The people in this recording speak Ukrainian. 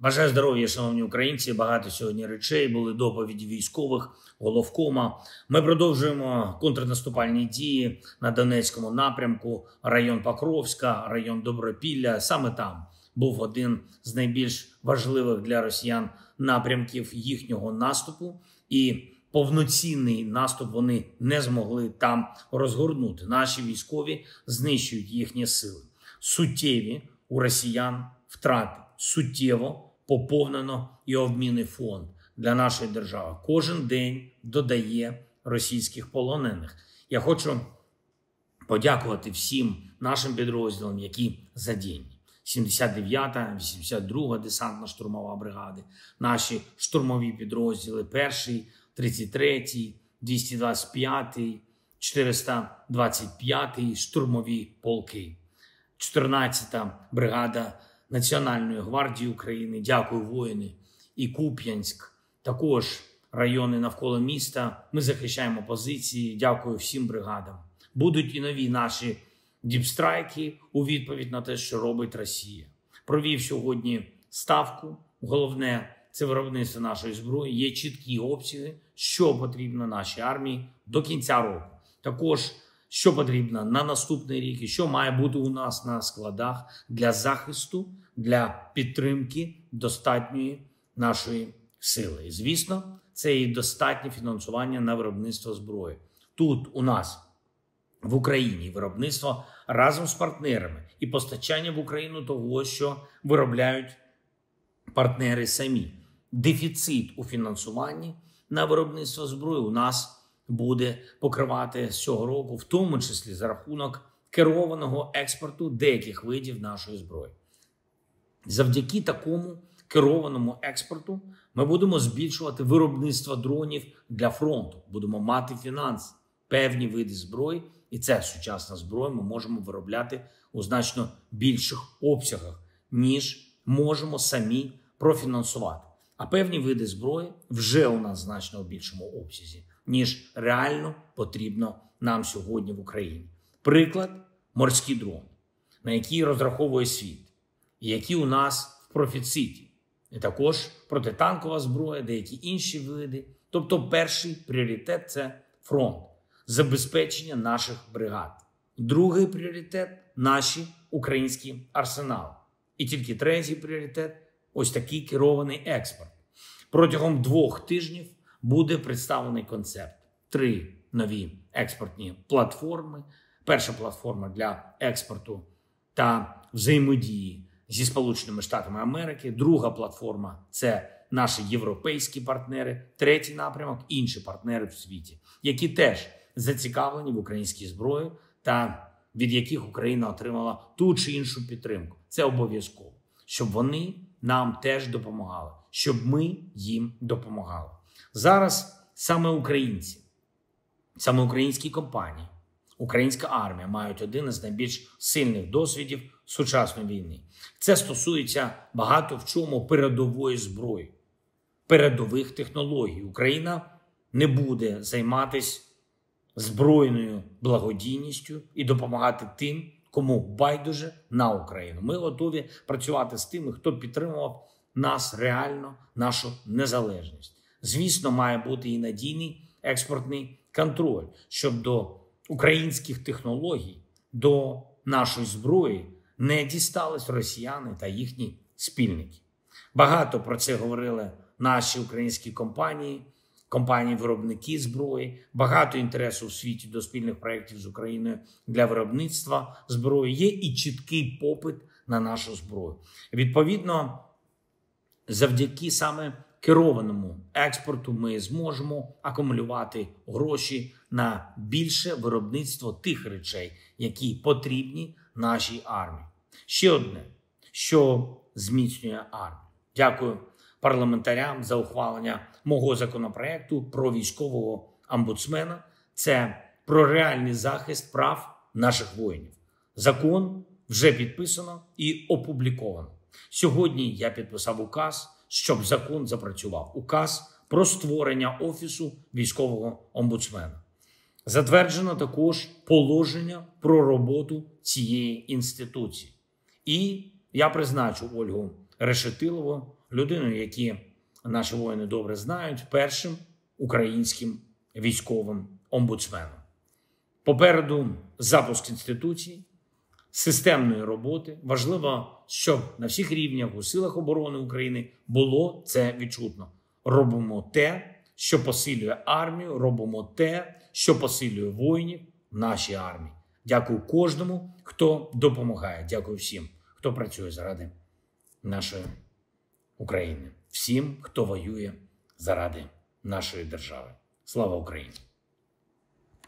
Бажаю здоров'я, шановні українці. Багато сьогодні речей були доповіді військових, головкома. Ми продовжуємо контрнаступальні дії на Донецькому напрямку, район Покровська, район Добропілля. Саме там був один з найбільш важливих для росіян напрямків їхнього наступу. І повноцінний наступ вони не змогли там розгорнути. Наші військові знищують їхні сили. Суттєві у росіян втрати. Суттєво поповнено і обмінний фонд для нашої держави. Кожен день додає російських полонених. Я хочу подякувати всім нашим підрозділам, які задіяні. 79-та, 82-га десантно-штурмова бригади, наші штурмові підрозділи, 1-й, 33-й, 225-й, 425-й штурмові полки, 14-та бригада Національної гвардії України. Дякую, воїни. І Куп'янськ, також райони навколо міста. Ми захищаємо позиції. Дякую всім бригадам. Будуть і нові наші діпстрайки у відповідь на те, що робить Росія. Провів сьогодні ставку. Головне – це виробництво нашої зброї. Є чіткі обсяги, що потрібно нашій армії до кінця року. Також що потрібно на наступний рік і що має бути у нас на складах для захисту, для підтримки достатньої нашої сили. І, звісно, це і достатнє фінансування на виробництво зброї. Тут у нас в Україні виробництво разом з партнерами і постачання в Україну того, що виробляють партнери самі. Дефіцит у фінансуванні на виробництво зброї у нас буде покривати з цього року, в тому числі за рахунок керованого експорту деяких видів нашої зброї. Завдяки такому керованому експорту ми будемо збільшувати виробництво дронів для фронту, будемо мати фінанси, певні види зброї, і це сучасна зброя ми можемо виробляти у значно більших обсягах, ніж можемо самі профінансувати. А певні види зброї вже у нас значно у більшому обсязі, ніж реально потрібно нам сьогодні в Україні. Приклад – морські дрони, на які розраховує світ, і які у нас в профіциті. І також протитанкова зброя, деякі інші види. Тобто перший пріоритет – це фронт, забезпечення наших бригад. Другий пріоритет – наші українські арсенали. І тільки третій пріоритет – ось такий керований експорт. Протягом 2 тижнів буде представлений концепт. 3 нові експортні платформи. Перша платформа для експорту та взаємодії зі Сполученими Штатами Америки. Друга платформа – це наші європейські партнери. Третій напрямок – інші партнери в світі, які теж зацікавлені в українській зброї та від яких Україна отримала ту чи іншу підтримку. Це обов'язково, щоб вони нам теж допомагали, щоб ми їм допомагали. Зараз саме українці, саме українські компанії, українська армія мають один із найбільш сильних досвідів сучасної війни. Це стосується багато в чому передової зброї, передових технологій. Україна не буде займатися збройною благодійністю і допомагати тим, кому байдуже на Україну. Ми готові працювати з тими, хто підтримував нас реально, нашу незалежність. Звісно, має бути і надійний експортний контроль, щоб до українських технологій, до нашої зброї не дістались росіяни та їхні спільники. Багато про це говорили наші українські компанії, компанії-виробники зброї, багато інтересу у світі до спільних проєктів з Україною для виробництва зброї. Є і чіткий попит на нашу зброю. Відповідно, завдяки саме керованому експорту ми зможемо акумулювати гроші на більше виробництво тих речей, які потрібні нашій армії. Ще одне, що зміцнює армію. Дякую парламентарям за ухвалення мого законопроекту про військового омбудсмена. Це про реальний захист прав наших воїнів. Закон вже підписано і опубліковано. Сьогодні я підписав указ, щоб закон запрацював. Указ про створення Офісу військового омбудсмена. Затверджено також положення про роботу цієї інституції. І я призначу Ольгу Решетилову людиною, які наші воїни добре знають, першим українським військовим омбудсменом. Попереду запуск інституцій, системної роботи. Важливо, щоб на всіх рівнях у силах оборони України було це відчутно. Робимо те, що посилює армію, робимо те, що посилює воїнів в нашій армії. Дякую кожному, хто допомагає. Дякую всім, хто працює заради нашої України. Всім, хто воює заради нашої держави. Слава Україні!